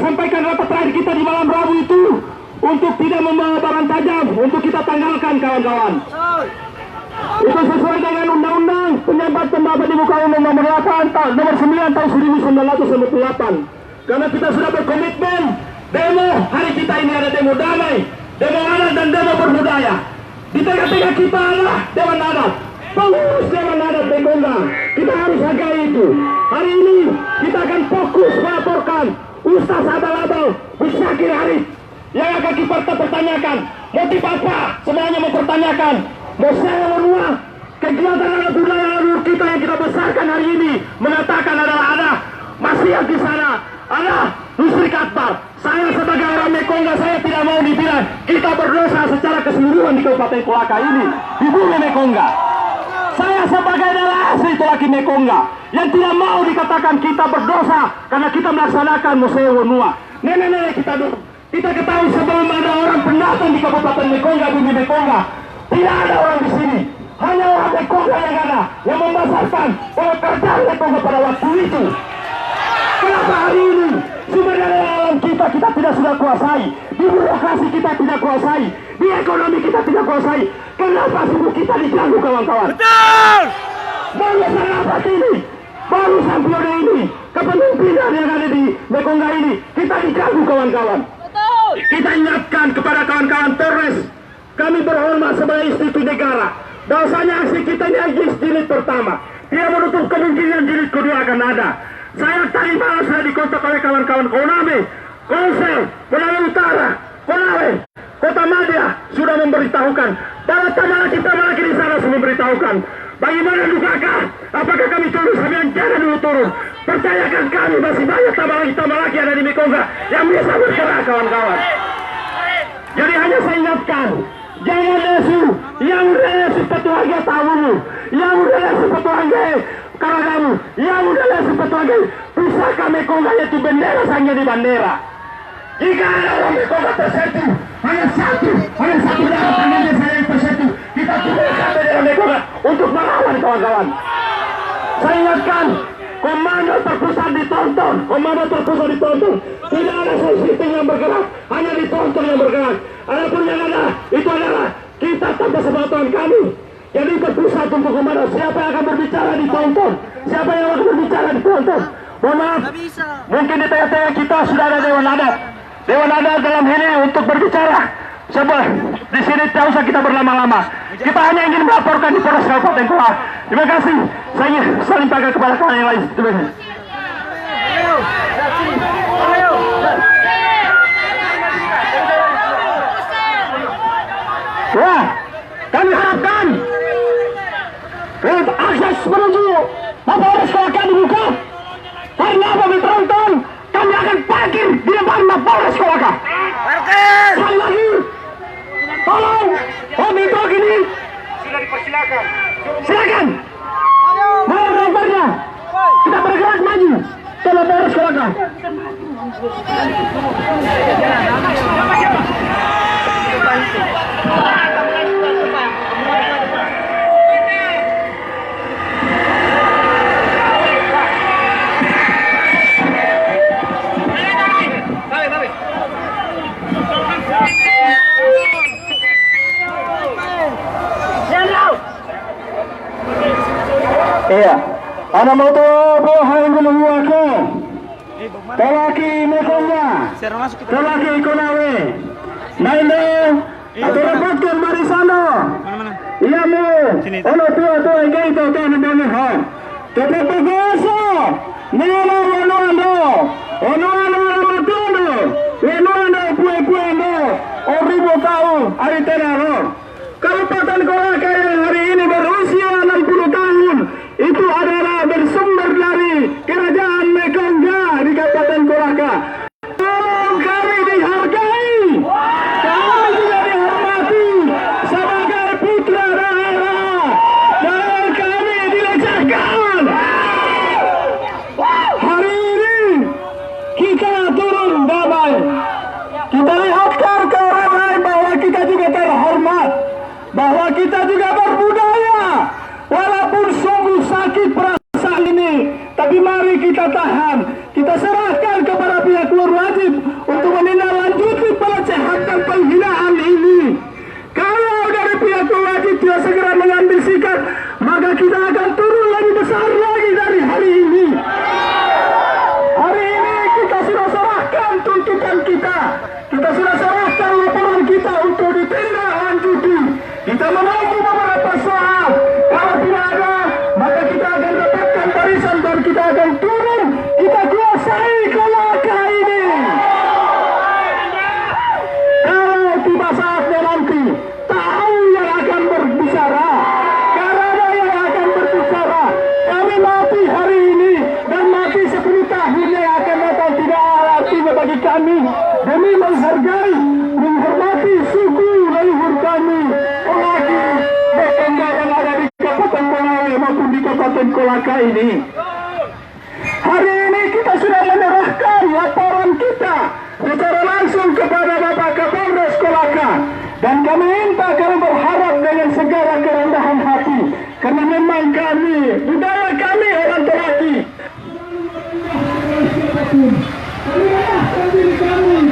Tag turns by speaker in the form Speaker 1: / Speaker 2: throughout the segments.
Speaker 1: sampaikan rapat terakhir kita di malam Rabu itu untuk tidak membawa barang tajam, untuk kita tanggalkan kawan-kawan. Itu sesuai dengan Undang-Undang Pendapat di muka umum nomor 9 tahun 1998. Karena kita sudah berkomitmen demo hari kita ini ada demo damai, demo adat dan demo berbudaya. Di tengah-tengah kita adalah Dewan Adat, pengurus Dewan Adat Mekongga. Kita harus hargai itu. Hari ini kita akan fokus melaporkan Ustaz Abal-Abal Bisyakir Arif yang akan kita pertanyakan motif apa. Semuanya mempertanyakan Mosel Menua, kegiatan adat budaya leluhur kita yang kita besarkan hari ini, mengatakan adalah ada maksiat di sana, ada musyrik akbar. Saya sebagai orang Mekongga, saya tidak mau dibilang kita berdosa secara keseluruhan di Kabupaten Kolaka ini, di bumi Mekongga. Saya sebagai daerah asli Tolaki Mekongga yang tidak mau dikatakan kita berdosa karena kita melaksanakan Mosel Menua. Nenek-nenek kita dulu, kita ketahui sebelum ada orang pendatang di Kabupaten Mekongga, bumi Mekongga, tidak ada orang di sini. Hanya orang Mekongga yang ada, yang membasarkan pekerjaan Mekongga pada waktu itu. Kenapa hari ini sumber daya alam kita tidak sudah kuasai, di birokrasi kita tidak kuasai, di ekonomi kita tidak kuasai? Kenapa suku kita diganggu, kawan-kawan?
Speaker 2: Betul!
Speaker 1: Baru sahabat ini, baru Sampione ini, kepemimpinan yang ada di Mekongga ini, kita diganggu, kawan-kawan. Kita ingatkan kepada kawan-kawan Polres, kami berhormat sebagai institusi negara, bahwasanya aksi kita ini jilid pertama, tidak menutup kemungkinan jilid kedua akan ada. Saya tadi malam saya dikontak oleh kawan-kawan Konawe, Konsel, Konawe Utara, Konawe, Kota Madya sudah memberitahukan. Para tamalaki di sana sudah memberitahukan. Bagaimana dukakah? Apakah kami turun? Sampai jangan dulu turun. Percayakan kami masih banyak tamalaki ada di Mekongga yang bisa bergerak, kawan-kawan. Jadi hanya saya ingatkan, jangan lesu, yang lesu petuaga tamu, yang lesu petuaga karagamu, yang lesu petuaga pusaka Mekongga yaitu bendera sangnya di bandera. Jika ada orang Mekongga tersetu, hanya satu dalam tangannya saya yang tersetu, kita turunkan bendera Mekongga untuk melawan, kawan-kawan. Saya ingatkan, komando terpusat ditonton, tidak ada sensitif yang bergerak, hanya ditonton yang bergerak. Adapun yang ada, itu adalah kita tanpa sepengetahuan kami. Jadi terpusat untuk komando, siapa yang akan berbicara ditonton, siapa yang akan berbicara ditonton. Mohon maaf, mungkin di tengah-tengah kita sudah ada Dewan Adat. Dewan Adat dalam ini untuk berbicara. Sebab di sini tidak usah kita berlama-lama. Kita hanya ingin melaporkan di Polres Kabupaten Kolaka. Terima kasih. Saya saling pakai kepada kawan yang lain. Terima kasih. Ya, kami harapkan akses menuju Mapolres Kolaka dibuka. Karena kami penonton, kami akan parkir di depan Mapolres Kolaka. Sekali lagi, tolong, kami ini sudah dipersilakan. Silakan. Mana drivernya? Kita bergerak maju ke Mapolres Kolaka. Iya, ada mau tuh hari ke Tolaki Mekongga, Tolaki Konawe, Naindo, atau repotkan Marisano. Iya mu, ono tuh yang gitu tuh nih ha. Tetap begoso, nelo ono matundo, ono pue-puendo, oribo kau, ari teraro. Kabupaten Kolaka yang hari ini berusia 60 tahun itu adalah bersumber dari kerajaan Mekongga di Kabupaten Kolaka. Tolong kami dihargai, kami juga dihormati sebagai putra daerah, dan kami dilecehkan. Hari ini kita turun damai, kita lihatkan ke orang lain bahwa kita juga terhormat, bahwa kita juga berbudaya. Walaupun sungguh sakit perasaan ini, tapi mari kita tahan, kita serahkan kepada pihak berwajib kami demi menghargai, menghormati suku leluhur kami. Apalagi tetangga yang ada di Kabupaten Banglawi maupun di Kabupaten Kolaka ini. Hari ini kita sudah menyerahkan laporan kita secara langsung kepada Bapak Kapolres Kolaka, dan kami minta, kami berharap dengan segala kerendahan hati, karena memang kami, budaya kami orang Tolaki,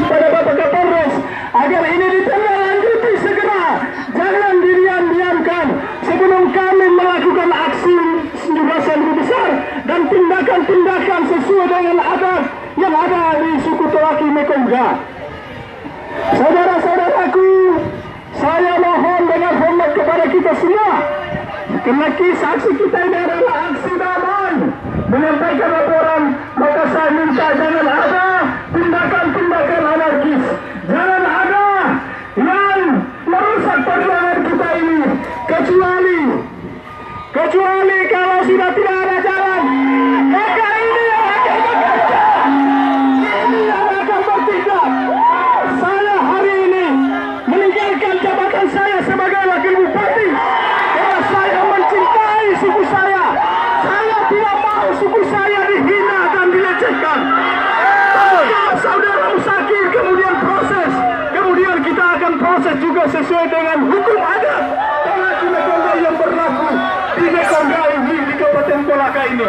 Speaker 1: pada Bapak Kapolres agar ini ditindaklanjuti segera, jangan didiam-diamkan sebelum kami melakukan aksi jumlah lebih besar dan tindakan-tindakan sesuai dengan adat yang ada di suku Tolaki Mekongga. Saudara-saudaraku, saya mohon dengan hormat kepada kita semua, karena aksi kita ini adalah aksi damai, menyampaikan laporan, maka saya minta jangan ada tindakan-tindakan anarkis, jangan ada yang merusak perjuangan kita ini, kecuali kalau sudah tidak ada jalan, maka ini yang akan bekerja, ini yang akan bertindak. Saya hari ini meninggalkan jabatan saya sebagai wakil bupati karena saya mencintai suku saya. Saya tidak mau suku saya dihina dan dilecehkan. Saudara Musakir kemudian proses, kemudian kita akan proses juga sesuai dengan hukum adat Tolaki Mekongga yang berlaku di Mekongga ini, di Kabupaten Kolaka ini.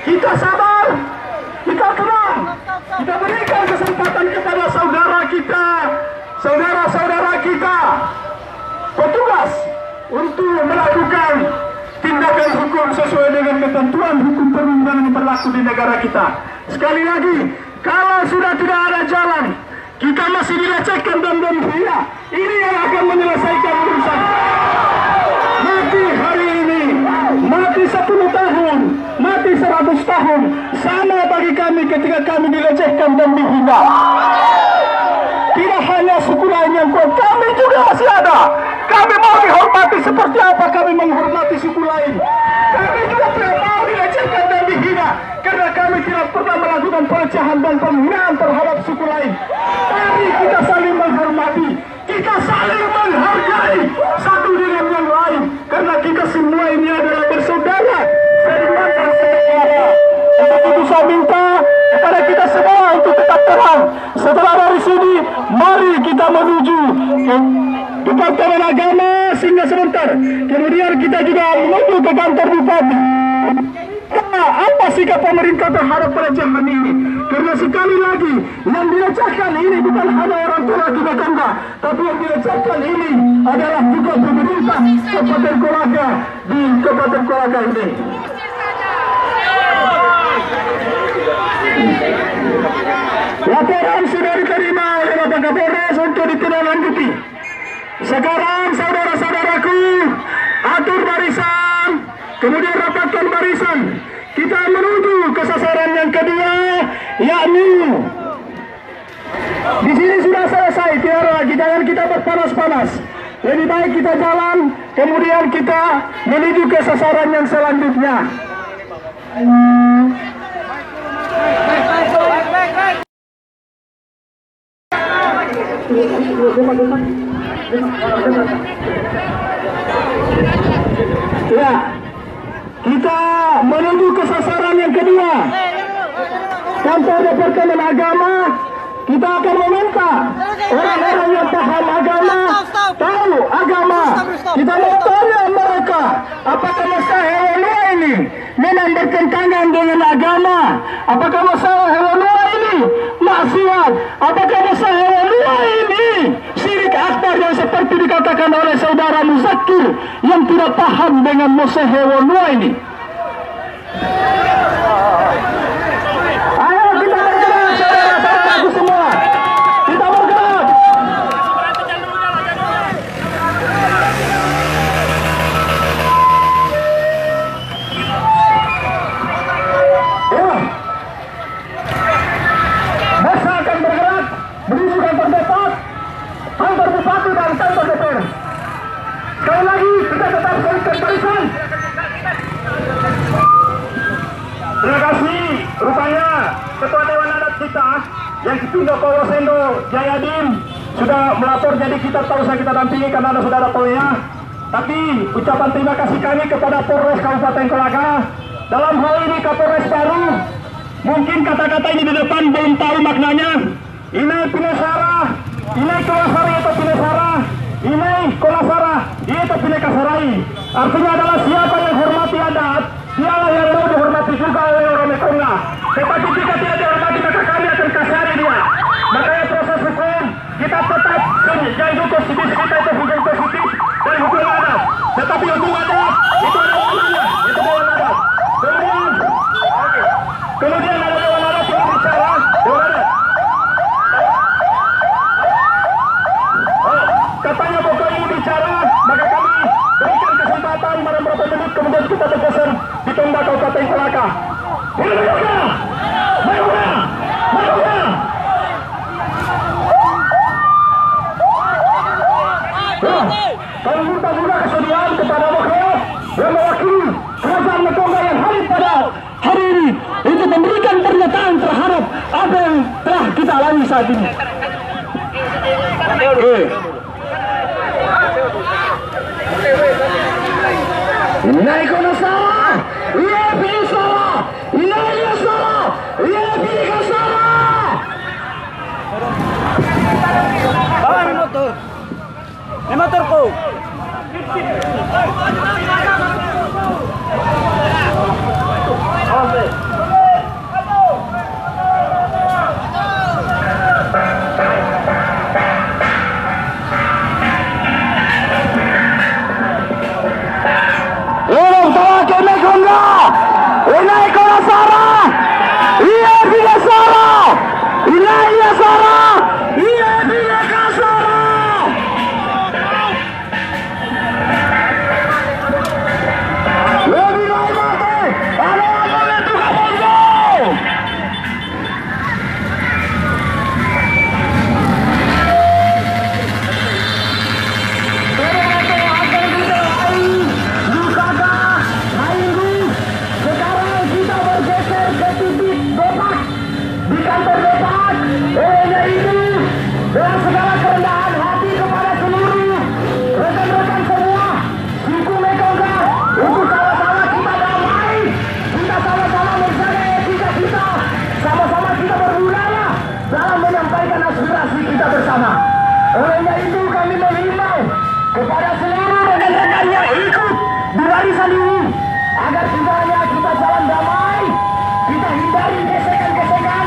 Speaker 1: Kita sabar, kita tenang, kita berikan kesempatan kepada saudara kita, saudara-saudara kita, petugas untuk melakukan tindakan hukum sesuai dengan ketentuan hukum perundang yang berlaku di negara kita. Sekali lagi, kalau sudah tidak ada jalan, kita masih dilecehkan dan dihina, ini yang akan menyelesaikan urusan. Mati hari ini, mati 10 tahun, mati 100 tahun, sama bagi kami ketika kami dilecehkan dan dihina. Tidak hanya suku lain yang kuat, kami juga masih ada. Kami mau dihormati seperti apa kami menghormati suku lain. Kami juga tidak mau dilecehkan dan dihina, karena kami tidak pernah melakukan pelecehan dan penghinaan terhadap suku lain. Mari kita saling menghormati, kita saling menghargai satu dengan yang lain, karena kita semua ini adalah bersaudara, seiman sejahtera. Untuk itu saya minta kepada kita semua untuk tetap terang. Setelah dari sini, mari kita menuju Departemen Agama sehingga sebentar. Kemudian kita juga menuju ke kantor bupati. Apa sikap pemerintah terhadap pelecehan ini? Karena sekali lagi yang dilecehkan ini bukan hanya orang Tolaki Mekongga, tapi yang dilecehkan ini adalah juga pemerintah Kabupaten Kolaka di Kabupaten Kolaka ini. Laporan sudah diterima oleh Bapak Kapolres untuk ditindaklanjuti. Sekarang saudara-saudaraku, atur barisan, kemudian rapatkan barisan. Kita menuju ke sasaran yang kedua, yakni di sini sudah selesai, tidak lagi, jangan kita berpanas-panas. Lebih baik kita jalan, kemudian kita menuju ke sasaran yang selanjutnya. Ya, kita menuju ke sasaran yang kedua, kantor Departemen Agama. Kita akan meminta orang-orang yang paham agama, tahu agama. Kita mau tanya mereka, apakah masalah hewan ini memang bertentangan dengan agama? Apakah masalah hewan ini maksiat? Apakah masalah hewan ini syirik akbar yang seperti dikatakan oleh saudara Musakir yang tidak paham dengan masalah hewan ini? Ayo kita bergerak, saudara-saudaraku semua. Kita bergerak. Ya. Masa akan bergerak menuju kantor depot, kantor bupati dan kantor DPR. Sekali lagi kita tetap berikan barisan. Terima kasih. Komando Jayadim sudah melapor, jadi kita tahu usah kita dampingi karena ada saudara tolnya. Tapi ucapan terima kasih kami kepada Polres Kabupaten Kolaka. Dalam hal ini Kapolres baru, mungkin kata-kata ini di depan belum tahu maknanya. Ini Pinesara, ini Kolasari atau Pinesara, ini Kolasara, itu Pinekasarai. Artinya adalah siapa yang hormati adat, dialah yang mau dihormati juga oleh orang Mekonga. Tetapi jika tidak dihormati maka kami akan kasari dia. Makanya proses hukum kita tetap jadi konstitusi kita itu hukum positif dan hukum adat. Tetapi hukum adat itu ada warnanya, itu dewan adat. Kemudian ada dewan adat yang bicara dewan adat. Katanya pokok ini bicara, maka kami berikan kesempatan beberapa menit kemudian kita bergeser di Tombak Kabupaten Kolaka. Kami minta juga kesediaan kepada Wakil yang mewakili kerajaan Mekonga yang hadir pada hari ini untuk memberikan pernyataan terhadap apa yang telah kita alami saat ini. Inai kono salah, iya pilih salah, inai dia salah, iya pilih salah.
Speaker 2: Bawa motor. Motorku.
Speaker 1: Olehnya itu kami menghimbau kepada seluruh rekan-rekan yang ikut di barisan ini agar tidak hanya kita jalan damai, kita hindari gesekan-gesekan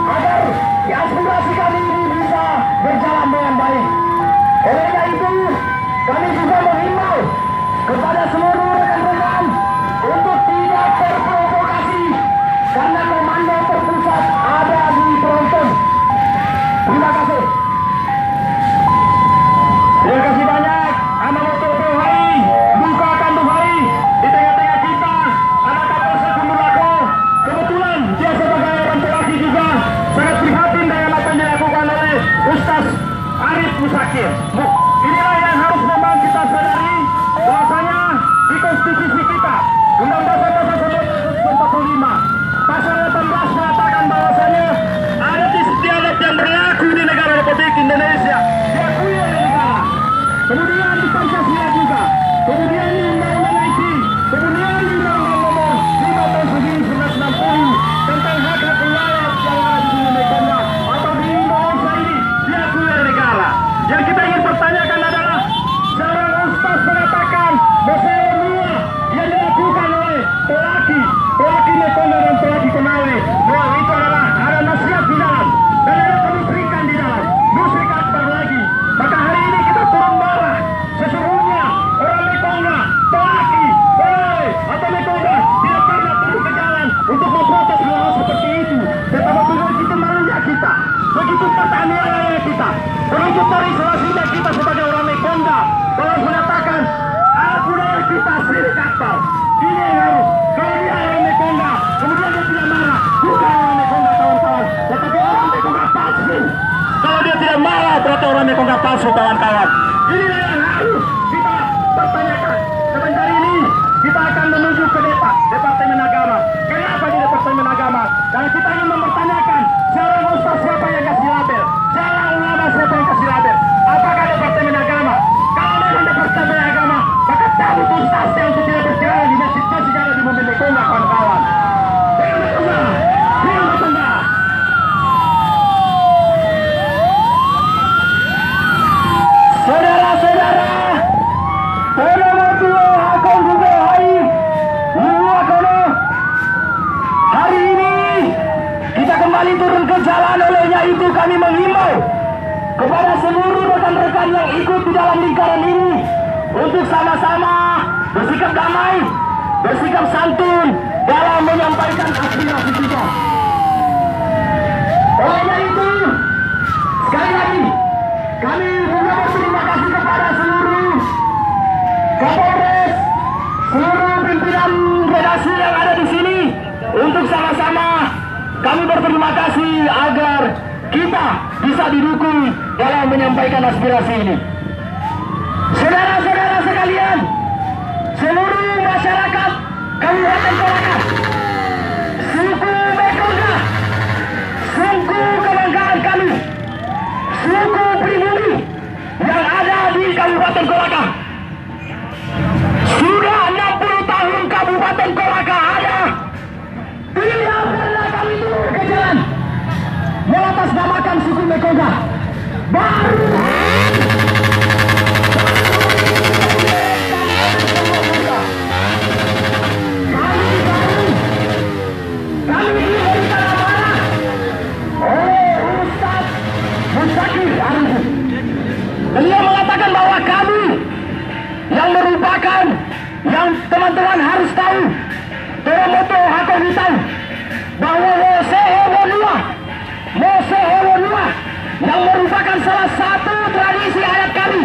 Speaker 1: agar aspirasi kami ini bisa berjalan dengan baik. Olehnya itu kami juga menghimbau kepada seluruh rekan-rekan untuk tidak terprovokasi karena komando terpusat ada di penonton. Terima kasih. Terima kasih banyak. Amamoto Tuhai, buka akan Tuhai. Di tengah-tengah kita ada Kapolsek Kumulako. Kebetulan dia sebagai orang pelaki juga sangat prihatin dengan apa yang dilakukan oleh Ustaz Arif Musakir. Inilah yang harus memang kita sadari bahwasanya di konstitusi kita Undang-Undang Pasal 145 Pasal 18 mengatakan bahwasanya ada dialog yang berlaku di negara Republik Indonesia diakui oleh negara. Kemudian di Pancasila juga, kemudian di Undang-Undang IT, kemudian di Undang-Undang Nomor 5 Tahun 1960 tentang hak-hak rakyat yang ada di Bumi Mekonga atau di Indonesia ini diakui oleh negara. Yang kita ingin pertanyakan adalah seorang ustaz mengatakan bahwa semua yang dilakukan oleh pelaki Mekonga dan pelaki Konawe bahwa itu adalah ada nasihat di dalam dan ada kemusyrikan di dalam, musyrik akbar lagi. Maka hari ini kita turun marah. Sesungguhnya orang Mekonga, pelaki, Konawe atau Mekonga tidak pernah turun ke jalan untuk memprotes hal-hal seperti itu. Tetapi begitu malunya kita, begitu pertanyaannya kita, begitu terisolasinya kita sebagai orang Mekonga, kalau menyatakan budaya kita syirik akbar. Ini yang harus. Kalau dia orang Mekonga, kemudian dia tidak marah, bukan orang Mekonga kawan-kawan, tetapi orang Mekonga palsu. Kalau dia tidak marah, berarti orang Mekonga palsu kawan-kawan. Inilah yang harus kita pertanyakan. Sebentar ini kita akan menuju ke Departemen Agama. Kenapa di Departemen Agama? Karena kita ingin mempertanyakan seorang ustaz siapa yang kasih label, siapa jalan. Olehnya itu kami menghimbau kepada seluruh rekan-rekan yang ikut di dalam lingkaran ini untuk sama-sama bersikap damai, bersikap santun dalam menyampaikan aspirasi kita. Olehnya itu, sekali lagi kami juga berterima kasih kepada seluruh Kapolres, seluruh pimpinan redaksi yang ada di sini untuk sama-sama kami berterima kasih agar kita bisa didukung dalam menyampaikan aspirasi ini. Saudara-saudara sekalian, seluruh masyarakat Kabupaten Kolaka, suku Mekonga, suku kebanggaan kami, suku pribumi yang ada di Kabupaten Kolaka. Sudah 60 tahun Kabupaten Kolaka ada. Tidak pernah kami turun ke jalan mengatasnamakan suku Mekonga. Baru kami diberikan amanah oleh Ustaz Mustaqil Arifin. Beliau mengatakan bahwa kami yang merupakan yang teman-teman harus tahu, Toromoto Hakoni tahu bahwa Mose Hewonua yang merupakan salah satu tradisi adat kami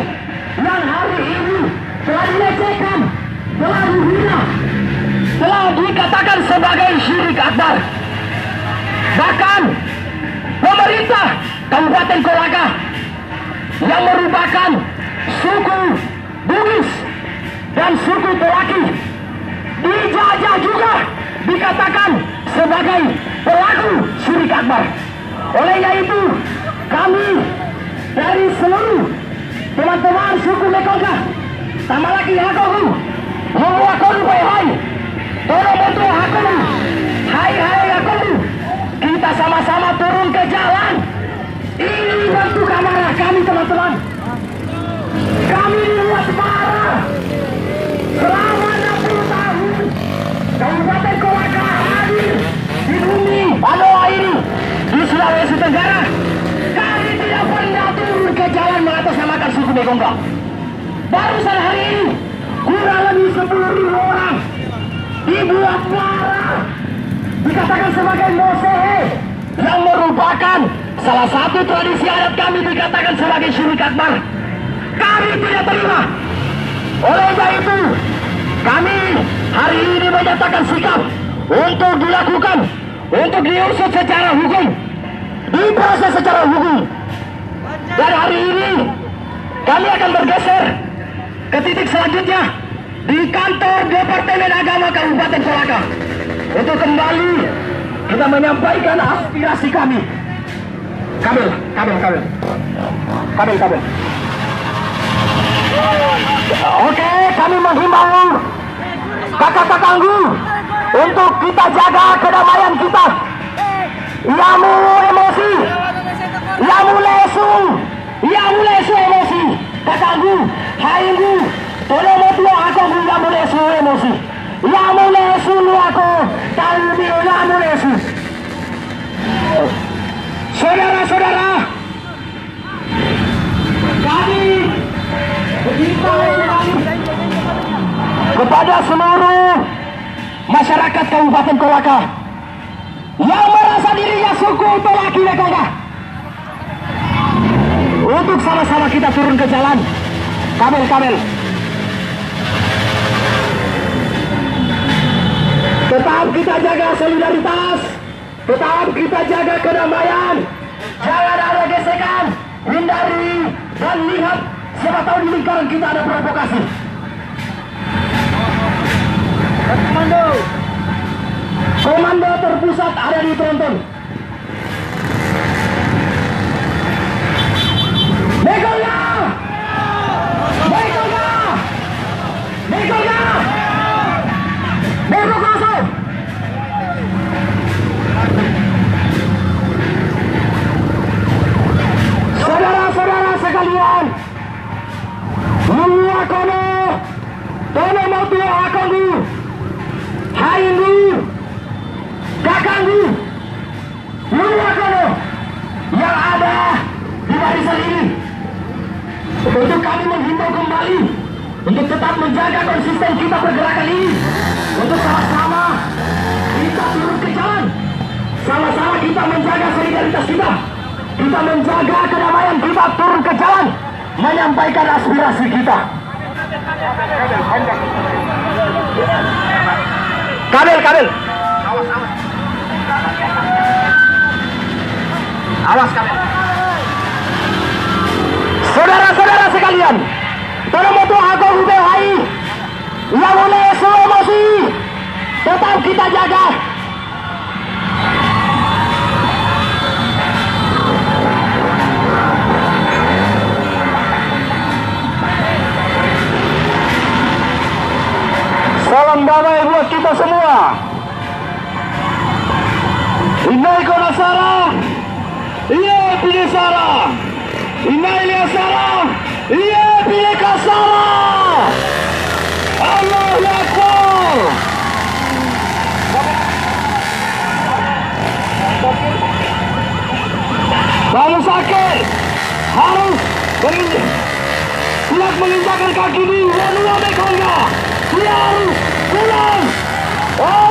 Speaker 1: yang hari ini telah dilecehkan, telah dihina, telah dikatakan sebagai syirik akbar. Bahkan pemerintah Kabupaten Kolaka yang merupakan suku Bugis dan suku Tolaki dijajah juga dikatakan sebagai pelaku syirik akbar. Olehnya itu kami dari seluruh teman-teman suku Mekonga, Tamalaki Hakogu, Hakogu Hai, Toromoto Hakogu, Hai Hakogu, kita sama-sama turun ke jalan. Ini bentuk amarah kami teman-teman. Kami dibuat marah selama 60 tahun Kabupaten Kolaka hadir di bumi Anoa ini di Sulawesi Tenggara. Kami tidak pernah turun ke jalan mengatasnamakan suku Mekonga. Barusan hari ini kurang lebih 10.000 orang dibuat marah, dikatakan sebagai Mosehe yang merupakan salah satu tradisi adat kami, dikatakan sebagai syirik akbar. Kami tidak terima. Oleh sebab itu kami hari ini menyatakan sikap untuk dilakukan, untuk diusut secara hukum, diproses secara hukum. Dan hari ini kami akan bergeser ke titik selanjutnya di kantor Departemen Agama Kabupaten Kolaka untuk kembali kita menyampaikan aspirasi kami. Kabel. Oke, kami menghimbau kakak-kakanggu untuk kita jaga kedamaian kita. Yamu emosi, yamu lesu emosi. Kakanggu, hainggu, Toromoto Hakogu yamu lesu emosi. Yamu lesu nuako, talmi yamu lesu. Saudara-saudara, kami kepada seluruh masyarakat Kabupaten Kolaka yang merasa dirinya suku Tolaki Mekonga, untuk sama-sama kita turun ke jalan. Kabel. Tetap kita jaga solidaritas, tetap kita jaga kedamaian. Jangan ada gesekan, hindari dan lihat, siapa tahu di lingkaran kita ada provokasi. Komando terpusat ada di Tronton. Mekonga! Saudara-saudara sekalian, Muakono, Toromoto Hakogu, Hainggu, Kakanggu, kami menghimbau kembali untuk tetap menjaga konsisten kita pergerakan ini, untuk sama-sama kita turun ke jalan, sama-sama kita menjaga solidaritas kita, kita menjaga kedamaian kita, turun ke jalan, menyampaikan aspirasi kita. Kabel. Awas kabel. Saudara-saudara sekalian, tolong aku UBHI yang mulai slow emosi, tetap kita jaga. Salam damai buat kita semua. Inai Konasara, iya pilih Sara. Inai Liasara, iya pilih Kasara. Allahu Akbar. Bang Sakir harus siap menginjakkan kaki di Wanua Mekonga. Dia harus pulang. Oh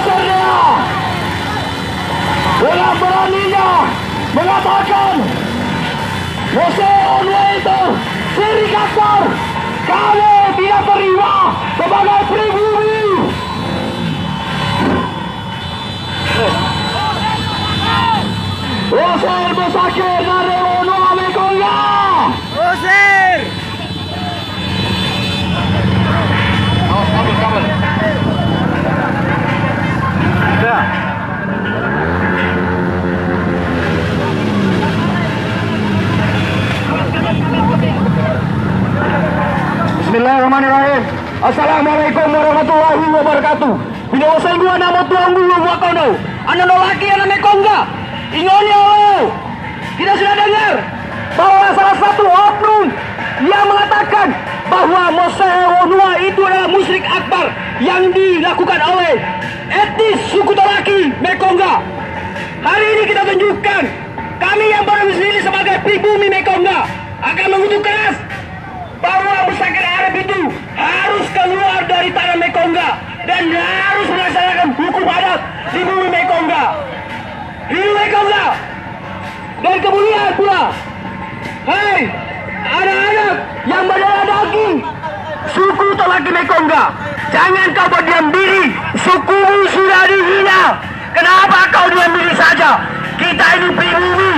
Speaker 1: Serdea dengan beraninya mengatakan Jose Onwe itu Siri Kasar, kami tidak terima sebagai pribumi. Osir Besakir dari Wanua Mekonga.
Speaker 2: Osir.
Speaker 1: Kabel. Ya. Bismillahirrahmanirrahim. Assalamualaikum warahmatullahi wabarakatuh. Binawasan dua nama tuang dulu buat kono. Anda laki anak Mekonga. Ingoni Allah. Kita sudah dengar bahwa salah satu oknum yang mengatakan bahwa Mose Wanua itu adalah musyrik akbar yang dilakukan oleh etnis suku Tolaki Mekonga. Hari ini kita tunjukkan kami yang baru sendiri sebagai pribumi Mekonga akan mengutuk keras bahwa Besakir Arab itu harus keluar dari tanah Mekonga dan harus melaksanakan hukum adat di bumi Mekonga. Hidup Mekonga. Dan kemudian pula, hei anak-anak yang berdarah daging suku Tolaki Mekonga, jangan kau berdiam diri. Sukumu sudah dihina. Kenapa kau diam diri saja? Kita ini pribumi,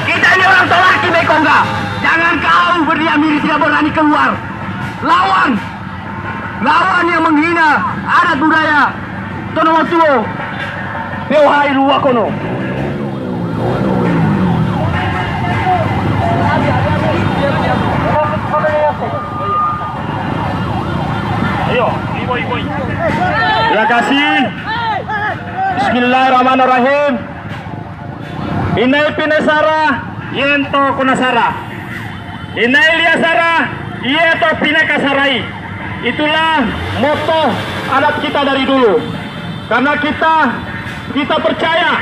Speaker 1: kita ini orang Tolaki Mekonga. Jangan kau berdiam diri, tidak berani keluar. Lawan yang menghina adat budaya Tonomotuo Peuhai Luwakono. Ayo, ibu. Terima kasih. Bismillahirrahmanirrahim. Inai Pinesara, Yento Kunasara. Inai Liasara, Yeto Pinekasarai. Itulah moto adat kita dari dulu. Karena kita percaya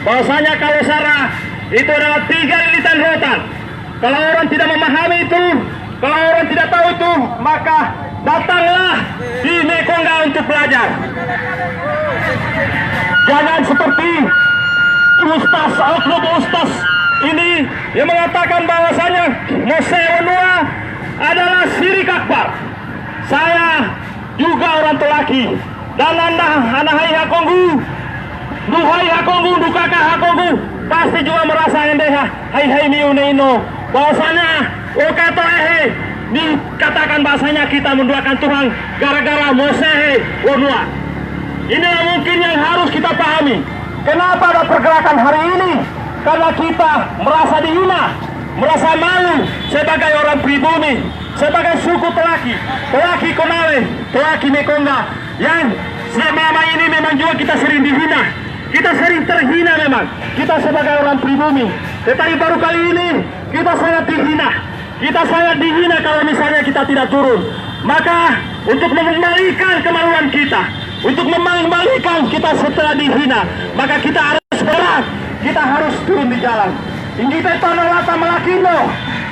Speaker 1: bahwasanya kalau Sara itu adalah 3 lilitan rotan. Kalau orang tidak memahami itu, kalau orang tidak tahu itu, maka datanglah di Mekonga untuk belajar. Jangan seperti oknum ustaz ini yang mengatakan bahwasanya Mose Wanua adalah syirik akbar. Saya juga orang Tolaki dan anak Hakongu, duhai Hakongu, dukaka Hakongu, pasti juga merasa endeha. Hai miuneino, bahwasanya okato dikatakan bahasanya kita menduakan Tuhan gara-gara Mose Wanua. Inilah mungkin yang harus kita pahami. Kenapa ada pergerakan hari ini? Karena kita merasa dihina, merasa malu sebagai orang pribumi, sebagai suku Tolaki Konawe, Tolaki Mekonga, yang selama ini memang juga kita sering dihina, kita sering terhina memang, kita sebagai orang pribumi. Tetapi baru kali ini kita sangat dihina kalau misalnya kita tidak turun. Maka untuk mengembalikan kemaluan kita, untuk mengembalikan kita setelah dihina, maka kita harus bergerak, kita harus turun di jalan. Hindi tetono lata malaki no.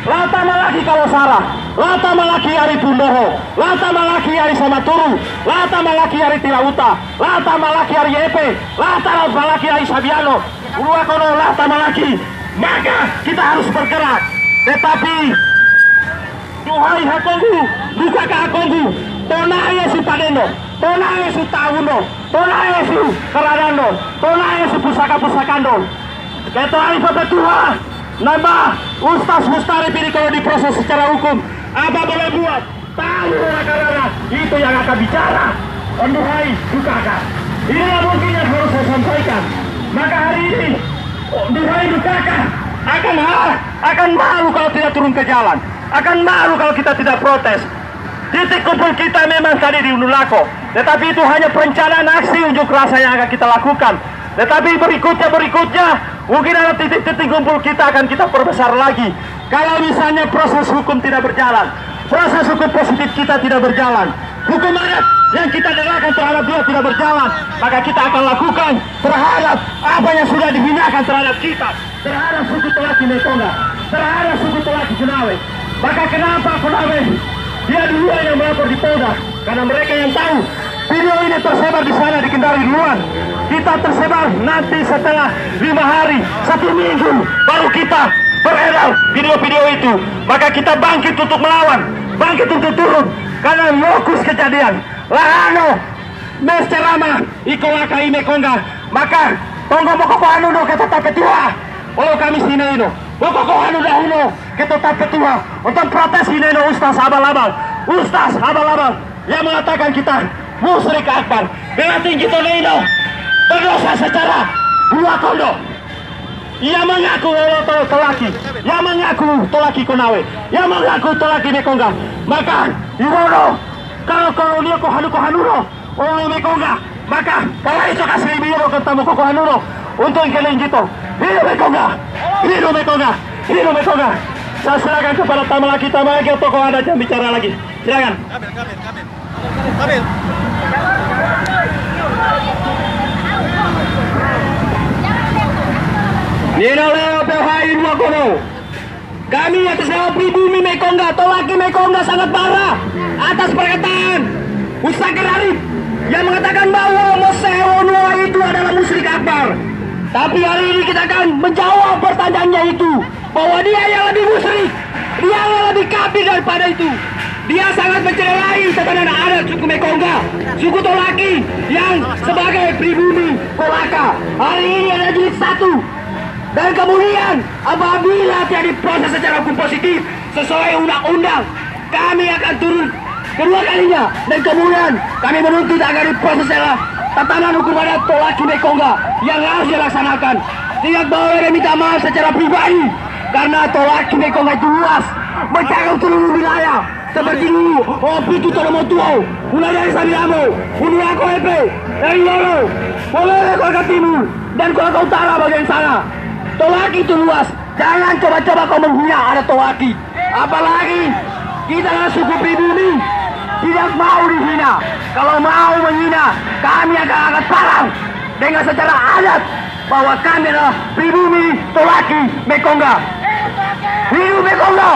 Speaker 1: Lata malaki kalau Sarah. Lata malaki ari Pundoho. Lata malaki ari Samaturu. Lata malaki ari Tirauta. Lata malaki ari Epe. Lata malaki ari Sabiano. Ulua kono lata malaki. Maka kita harus bergerak. Tetapi Tuhai hakongu, buka ke hakongu. Tonae si Padeno, tonae si Tauno, tonae si Karadano, tonae si pusaka-pusakando. Ketua Ali Tua, nambah Ustaz Mustari pilih kalau diproses secara hukum. Apa boleh buat? Tahu orang-orang itu yang akan bicara. Duhai, bukakan. Inilah mungkin yang harus saya sampaikan. Maka hari ini, duhai bukakan. Akan malu kalau tidak turun ke jalan. Akan malu kalau kita tidak protes. Titik kumpul kita memang tadi di Unulako, tetapi itu hanya perencanaan aksi unjuk rasa yang akan kita lakukan. Tetapi berikutnya mungkin ada titik-titik kumpul kita akan kita perbesar lagi. Kalau misalnya proses hukum tidak berjalan, proses hukum positif kita tidak berjalan, hukum adat yang kita dengarkan terhadap dia tidak berjalan, maka kita akan lakukan terhadap apa yang sudah dihinakan terhadap kita, terhadap suku Tolaki Mekonga, terhadap suku Tolaki Jenawe. Maka kenapa Konawe dia duluan yang melapor di Polda? Karena mereka yang tahu video ini tersebar di sana di Kendari duluan. Kita tersebar nanti setelah 5 hari, 1 minggu baru kita beredar video-video itu. Maka kita bangkit untuk melawan, bangkit untuk turun. Karena lokus kejadian Lahano Mescerama Ikolaka Imekonga. Maka tonggo mokoko anu no ketata ketua Olo kami sini no mokoko anu dahuno ketata ketua untuk protes ini no Ustaz Abal-Abal. Ustaz Abal-Abal yang mengatakan kita musyrik akbar, bela tinggi Toledo, berdosa secara dua kondo. Ia mengaku Tolaki, ia mengaku Tolaki Konawe, ia mengaku Tolaki Mekonga. Maka Iwono kalau dia kohanuno orang Mekonga, maka kalau itu kasih biro ketemu kohanuno untuk kalian gitu. Hidup Mekonga, hidup Mekonga, hidup Mekonga. Saya silakan kepada tamalaki tokoh adat yang bicara lagi. Silakan. Kabel. Nino Leo Pelhai Wakono. Kami atas nama pribumi Mekonga, Tolaki Mekonga sangat marah atas perkataan Ustaz Arif yang mengatakan bahwa Moseonua itu adalah musyrik akbar. Tapi hari ini kita akan menjawab pertanyaannya itu, bahwa dia yang lebih musyrik, dia yang lebih kafir daripada itu. Dia sangat mencederai tatanan adat suku Mekonga, suku Tolaki yang sebagai pribumi Kolaka. Hari ini ada jilid 1. Dan kemudian apabila tidak diproses secara hukum positif sesuai undang-undang, kami akan turun kedua kalinya. Dan kemudian kami menuntut agar diproses secara tatanan hukum adat Tolaki Mekonga yang harus dilaksanakan. Tidak boleh minta maaf secara pribadi, karena Tolaki Mekonga itu luas, mencakup seluruh wilayah. Seperti dulu, Pitu Tolomotuo, mulai dari Sabiamo, Unulako Epe, dari Lolo, Polore Kolaka Timur, dan Kolaka Utara bagian sana. Tolaki itu luas, jangan coba-coba kau menghina ada Tolaki. Apalagi kita adalah suku pribumi, tidak mau dihina. Kalau mau menghina, kami akan angkat parang dengan secara adat bahwa kami adalah pribumi Tolaki Mekonga. Hidup Mekonga,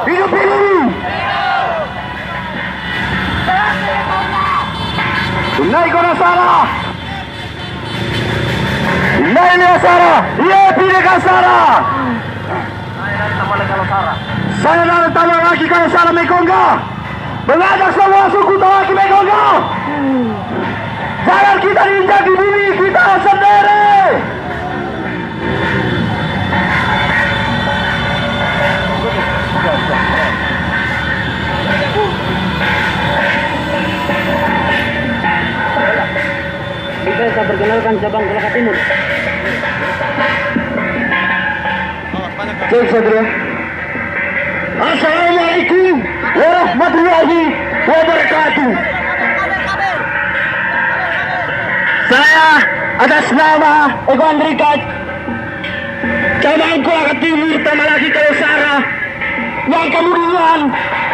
Speaker 1: hidup pribumi. Tunai kona salah. Nailnya Sarah, ia pilihkan Sarah. Saya nak tambah lagi kalau Sarah Mekonga, mengajak semua suku Tolaki Mekonga. Jangan kita diinjak di bumi kita sendiri.
Speaker 2: Kita perkenalkan cabang Kolaka Timur.
Speaker 1: Cek saudara. Assalamualaikum warahmatullahi wabarakatuh. Saya atas nama Eko Andrikat, cabang Kolaka Timur Tamalaki Kalosara, yang kemudian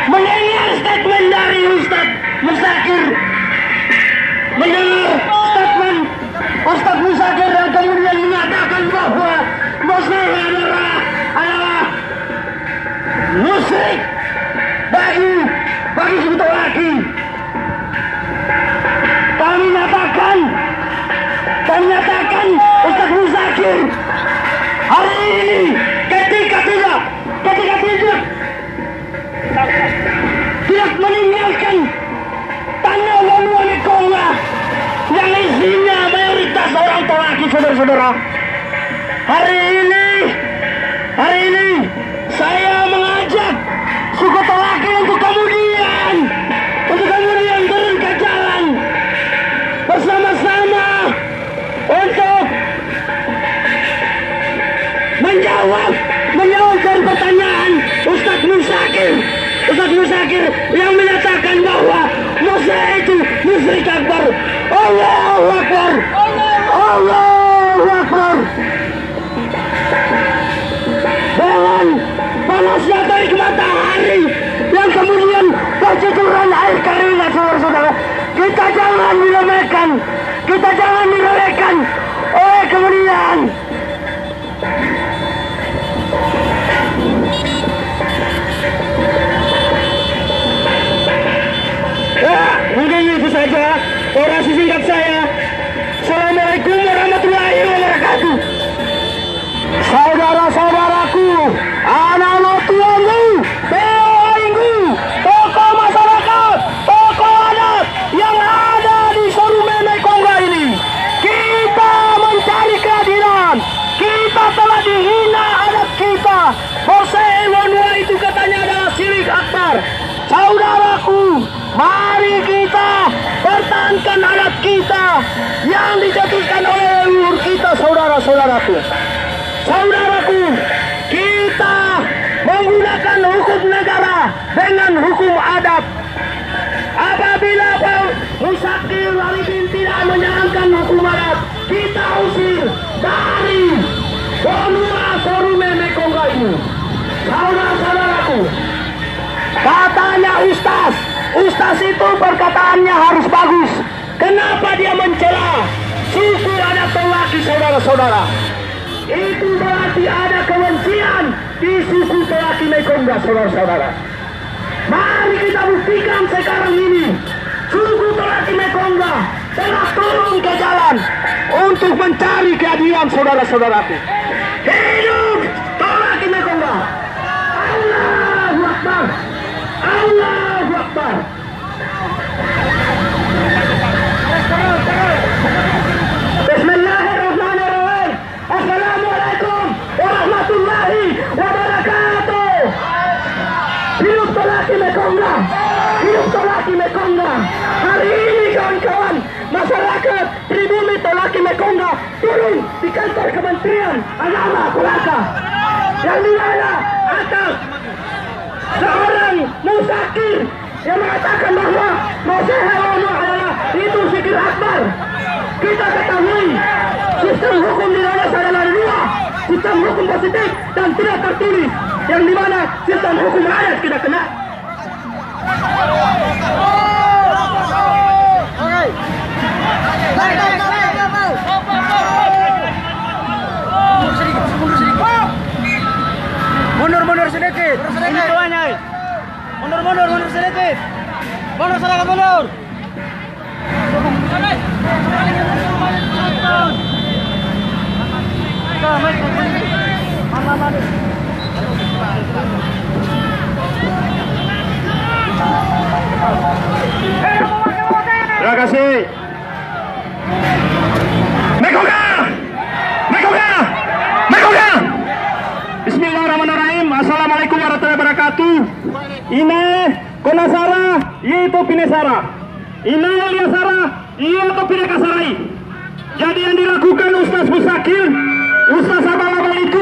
Speaker 1: mendengar statement dari Ustaz Musakir, mendengar statement Ustaz Musakir, dan kemudian mengatakan bahwa Moseonua saudara-saudara, hari ini saya mengajak suku Tolaki untuk kemudian turun ke jalan bersama-sama untuk menjawab dari pertanyaan Ustadz Musakir yang menyatakan bahwa Musa itu musyrik akbar. Allahu Akbar. Allahu Akbar. Dengan panasnya terik matahari yang kemudian bercucuran air keringat, saudara-saudara, kita jangan diremehkan. Kemudian ya, mungkin itu saja orasi singkat saya. Assalamualaikum warahmatullahi wabarakatuh. Saudara-saudaraku, anak-anak tuaku, beoingku, tokoh masyarakat, tokoh adat yang ada di Sorumeme Kongga ini, kita mencari keadilan. Kita telah dihina adat kita. Hose Wanua itu katanya adalah syirik akbar. Saudaraku, mari kita pertahankan adat kita yang dijatuhkan oleh leluhur kita, saudara-saudaraku. Saudaraku, kita menggunakan hukum negara dengan hukum adat. Apabila Musakir Walidin tidak menjalankan hukum adat, kita usir dari Wanua Sorumeme Kongga ini. Saudara-saudaraku, katanya Ustaz itu perkataannya harus bagus. Kenapa dia mencela suku adat Tolaki, saudara-saudara? Itu berarti ada kebencian di suku Tolaki Mekongga, saudara-saudara. Mari kita buktikan sekarang ini. Suku Tolaki Mekongga telah turun ke jalan untuk mencari keadilan, saudara-saudaraku. Hidup Tolaki Mekongga. Allahu Akbar. Allahu Akbar. Bismillahirrahmanirrahim. Assalamualaikum warahmatullahi wabarakatuh. Hidup Tolaki Mekongga. Hidup Tolaki Mekongga. Hari ini kawan-kawan masyarakat pribumi Tolaki Mekongga turun di kantor Kementerian Agama Kolaka, yang dimana atas seorang Musakir yang mengatakan bahwa Musa adalah itu syirik akbar. Kita ketahui sistem hukum di Indonesia adalah dua, sistem hukum positif dan tidak tertulis, yang dimana sistem hukum adat kita kena.
Speaker 2: Mundur sedikit. Ini tuanya. Mundur sedikit. Mundur sedikit, mundur.
Speaker 1: Terima kasih. Mekongga. Bismillahirrahmanirrahim. Assalamualaikum warahmatullahi wabarakatuh. Ine konasara, yaitu pinesara. Ine liasara, yaitu pinekasarai. Jadi yang dilakukan Ustaz Musakir, Ustaz Abal-Abal itu